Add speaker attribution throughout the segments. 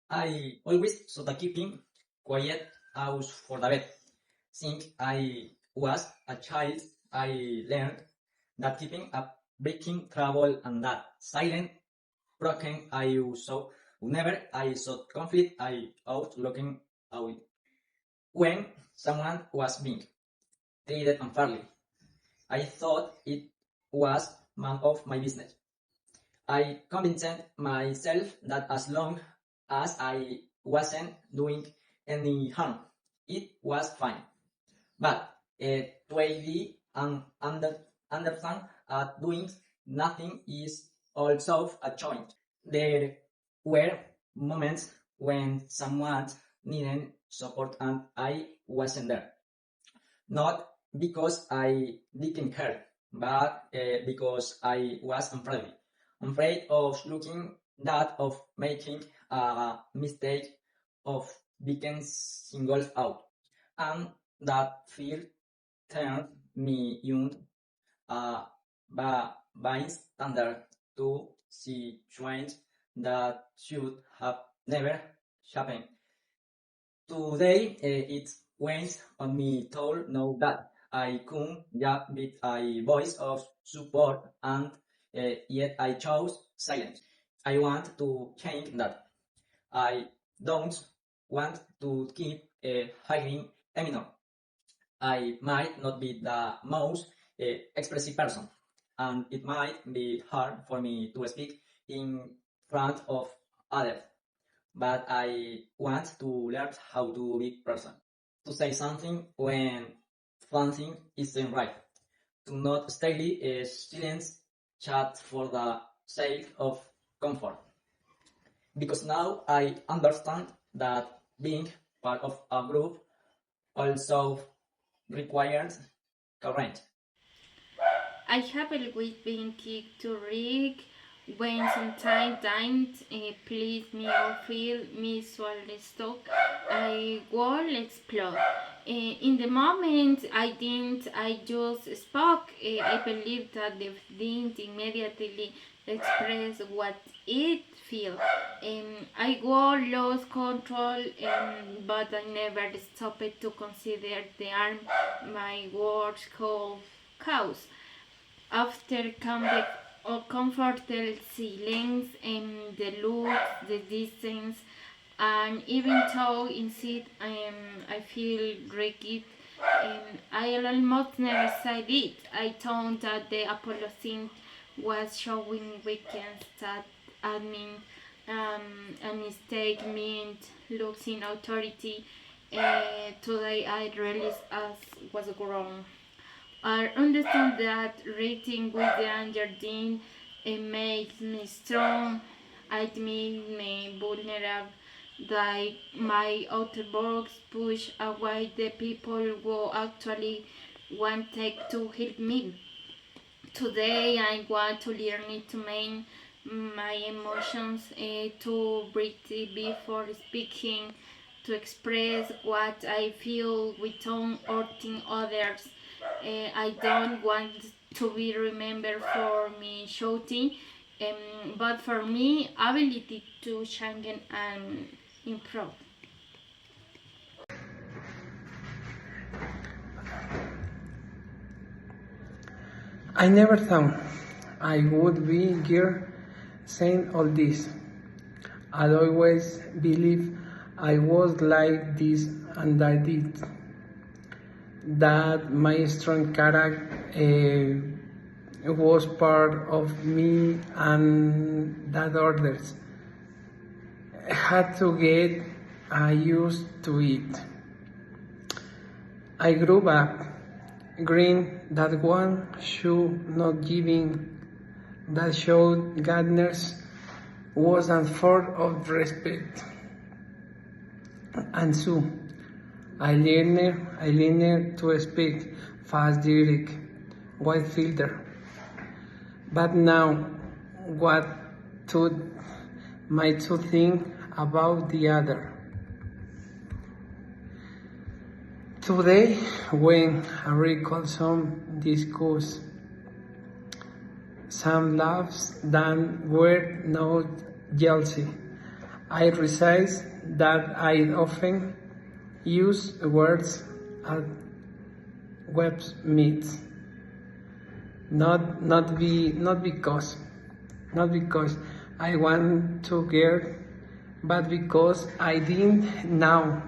Speaker 1: I always sought keeping quiet house for the bed. Since I was a child, I learned that keeping up breaking trouble and that silent broken I saw whenever I saw conflict I out looking out. When someone was being treated unfairly, I thought it was none of my business. I convinced myself that as long as I wasn't doing any harm, it was fine. But to ID and understand doing nothing is also a choice. There were moments when someone needed support and I wasn't there. Not because I didn't care, but because I was afraid. Afraid of looking that, of making a mistake, of being singled out. And that fear turned me young bystander to situations that should have never happened. Today, it weighs on me to know that I couldn't just be a voice of support, and yet I chose silence. I want to change that. I don't want to keep hiding anymore. I might not be the most expressive person, and it might be hard for me to speak in front of others, but I want to learn how to be person, to say something when something isn't right, to not stay silence chat for the sake of comfort. Because now I understand that being part of a group also requires courage.
Speaker 2: I have always been kicked to rig when sometimes didn't please me or feel visually stuck. I will explode. In the moment I didn't, I just spoke. I believe that the didn't immediately express what it feel. I will lose control, but I never stopped to consider the harm my words could cause. After comfortable ceilings and the looks, the distance, and even though inside I feel rigid, I almost never said it. I thought that the Apollo thing was showing weakness that admin a mistake meant losing authority. Today I realized as was wrong. I understand that rating with the Argentine it makes me strong. It makes me vulnerable. That my outer box push away the people who actually wanted to help me. Today I want to learn to manage my emotions, to breathe before speaking, to express what I feel without hurting others. I don't want to be remembered for me shouting, but for me ability to change and improve.
Speaker 3: I never thought I would be here saying all this. I always believed I was like this, and I did. That my strong character was part of me, and that others had to get used to it. I grew up green that one should not giving that showed Gardner's was a form of respect. And so I learned to speak fast, direct, wide filter. But now, what to my to think about the other? Today, when I recall some discourse, some laughs that were not jealousy, I realize that I often use words as web meets, not because I want to get, but because I didn't know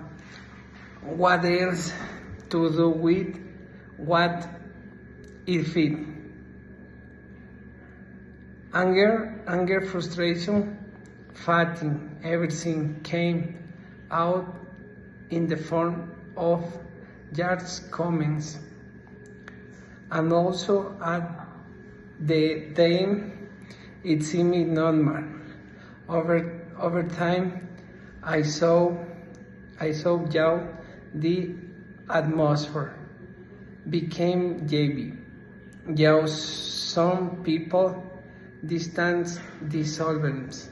Speaker 3: what else to do with what it fit. Anger, frustration, fatigue, everything came out in the form of just comments. And also at the time it seemed normal. Over time I saw how the atmosphere became heavy. How some people distance dissolvents.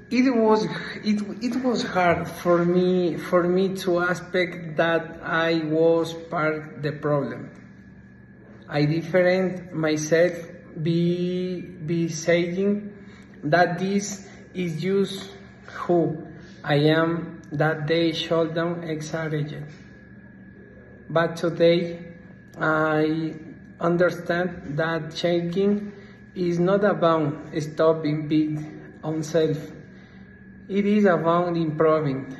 Speaker 3: It was hard for me to expect that I was part the problem. I different myself be saying that this is just who I am, that they shouldn't exaggerate. But today I understand that changing is not about stopping being on self. It is about improving.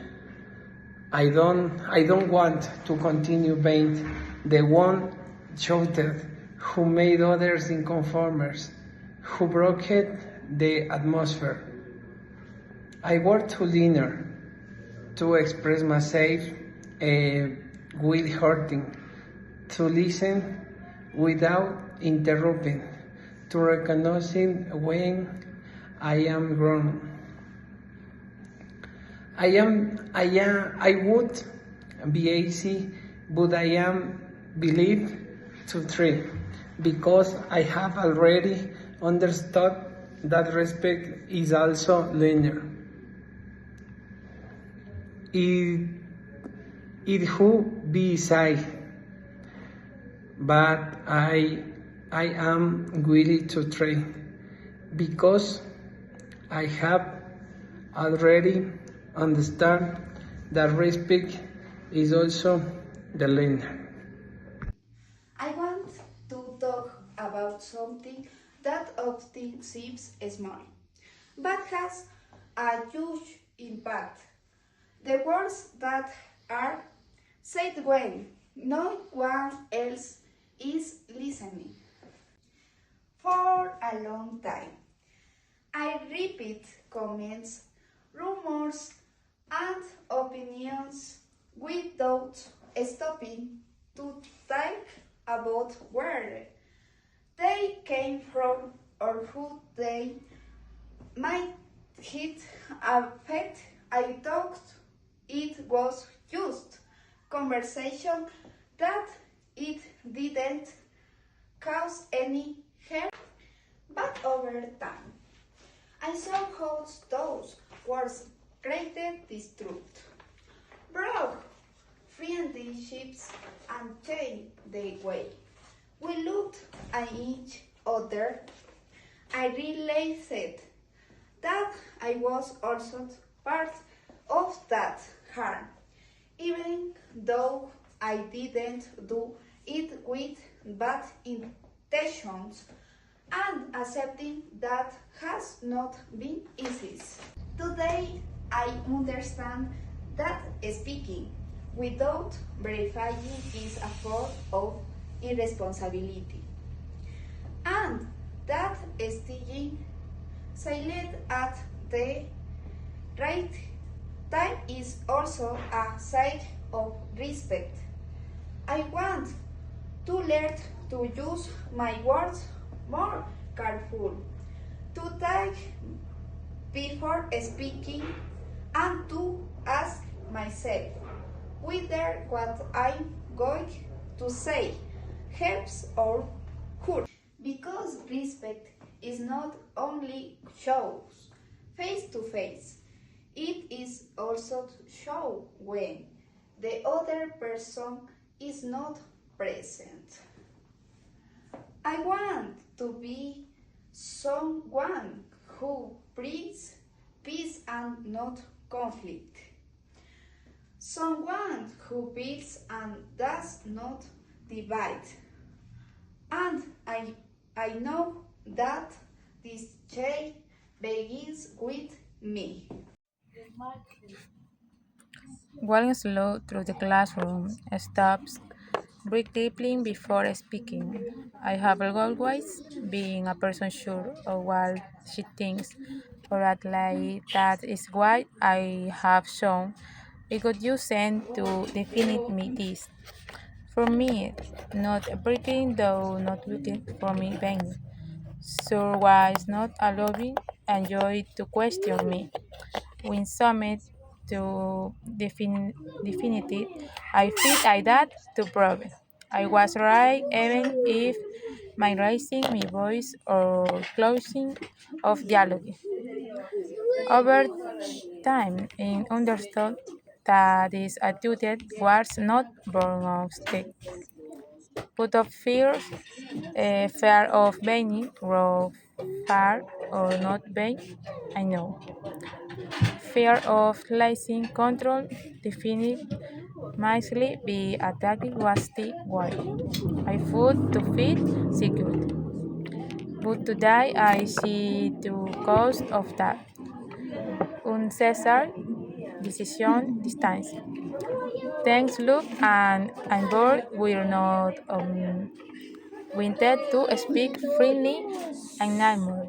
Speaker 3: I don't want to continue being the one shouted who made others inconformers, who broke the atmosphere. I work to learn to express myself with hurting, to listen without interrupting, to recognizing when I am wrong. I would be easy, but I am believed to try, because I have already understood that respect is also linear. It would be shy, but I am willing to try, because I have already understand that respect is also the linear.
Speaker 4: I want to talk about something that often seems small, but has a huge impact. The words that are said when no one else is listening. For a long time, I repeat comments, rumors, and opinions without stopping to think about where they came from or who they might hit affect. I thought it was just conversation, that it didn't cause any harm, but over time I saw how those words created distrust, broke friendships, and changed the way we looked at each other. I realized that I was also part of that harm, even though I didn't do it with bad intentions, and accepting that has not been easy. Today, I understand that speaking without verifying is a form of irresponsibility, and that staying silent at the right time is also a sign of respect. I want to learn to use my words more careful, to think before speaking, and to ask myself whether what I'm going to say helps or hurts. Because respect is not only shows face to face, it is also shown when the other person is not present. I want to be someone who brings peace and not conflict, someone who builds and does not divide. And I know that this change begins with me.
Speaker 5: Walking slow through the classroom, stops, breathe deeply before speaking. I have always been a person sure of what she thinks, or at least that is why I have shown a good use to define me this. For me, not breathing though not looking for me vain. So was not allowing enjoy to question me. When summoned to definitive, I feel I that to prove it. I was right even if my raising my voice or closing of dialogue. Over time, I understood that this attitude was not born of state, but of fear of being wrong, far or not being, I know. Fear of losing control, defined mostly be attacked was the why. I fought to feel secure, but today I see the cost of that. Unnecessary decision distance. Thanks, look, and I'm bored. We're not wanted to speak freely and more.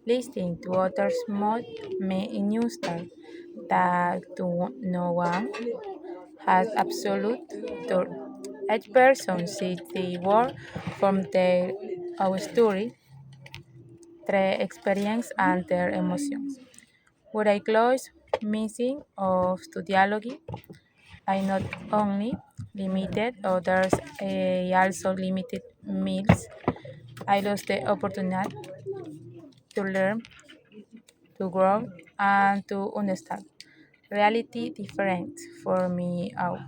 Speaker 5: Listening to others mod me in new style that to no one has absolute truth. Each person sees the world from their own story, their experience, and their emotions. What I close missing of to dialogue, I not only limited others, I also limited meals. I lost the opportunity to learn, to grow, and to understand reality different for me out.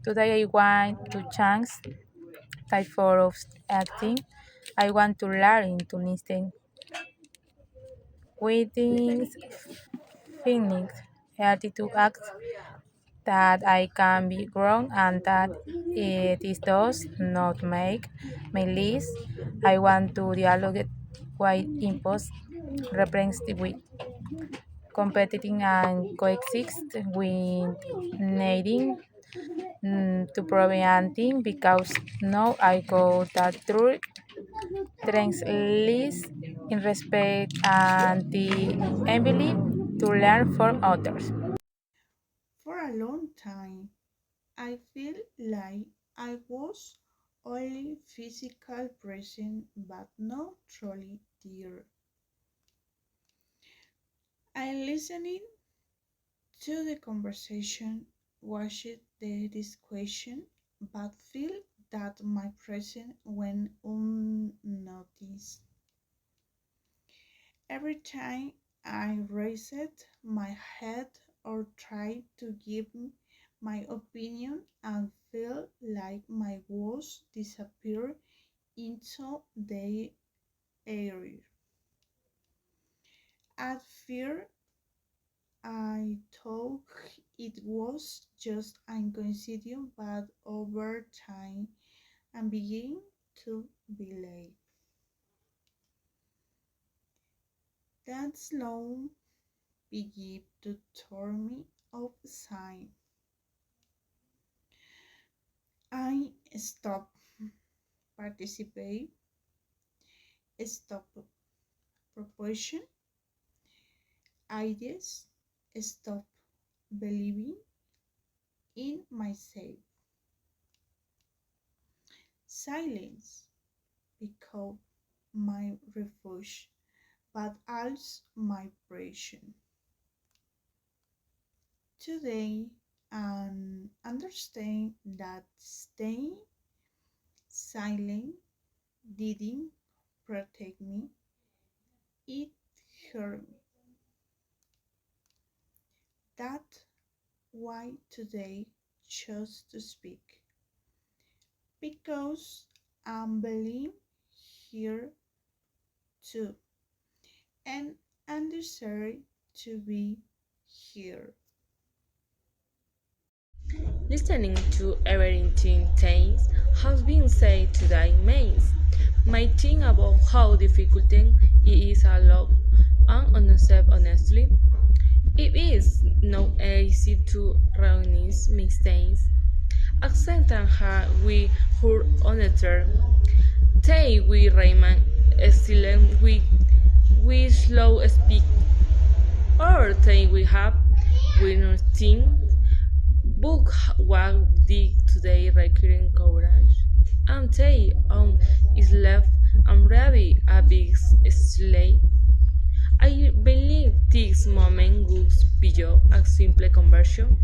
Speaker 5: Today I want to chance type of acting. I want to learn to listen waiting feelings, healthy to act that I can be grown and that it is does not make my list. I want to dialogue white impose represents with competing and coexist with needing to preventing because now I go that through strengths least in respect and the ability to learn from others.
Speaker 6: For a long time, I feel like I was only physical present but not truly there. I listening to the conversation, watched the discussion, but feel that my presence went unnoticed. Every time I raised my head or tried to give my opinion and felt like my words disappeared into the air. At first, I thought it was just incoincident, but over time, I began to believe that slow began to turn me upside. I stopped participating, stopped proportion ideas, stopped believing in myself. Silence became my refuge, but also my prison. Today, I understand that staying silent didn't protect me, it hurt me. That's why today chose to speak. Because I'm believe here too, and I'm decided to be here.
Speaker 7: Listening to everything things has been said today means my think about how difficult it is a lot and honestly, it is not easy to recognize mistakes, accept and how we hurt another. They we remain silent, we slow speak, or they we have we nothing. Book what did today requiring courage. And they on is left and ready a big slate. I believe this moment goes beyond a simple conversion.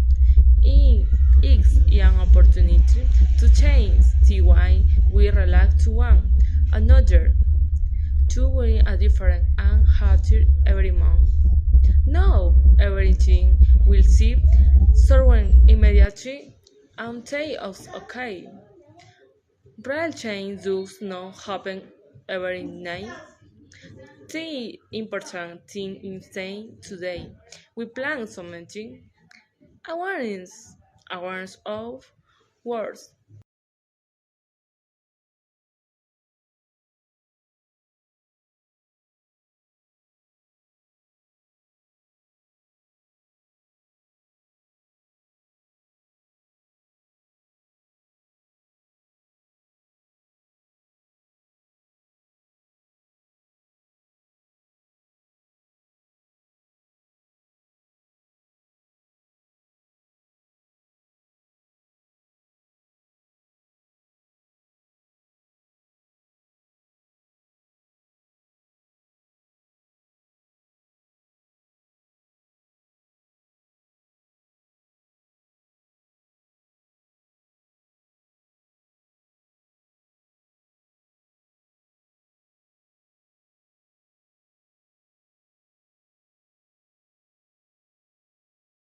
Speaker 7: It is an opportunity to change the way we relate to one another, to bring a different and happier every month. Now everything will see someone immediately and tell us okay. Real change does not happen every night. The important thing is saying today we plan something. Awareness of words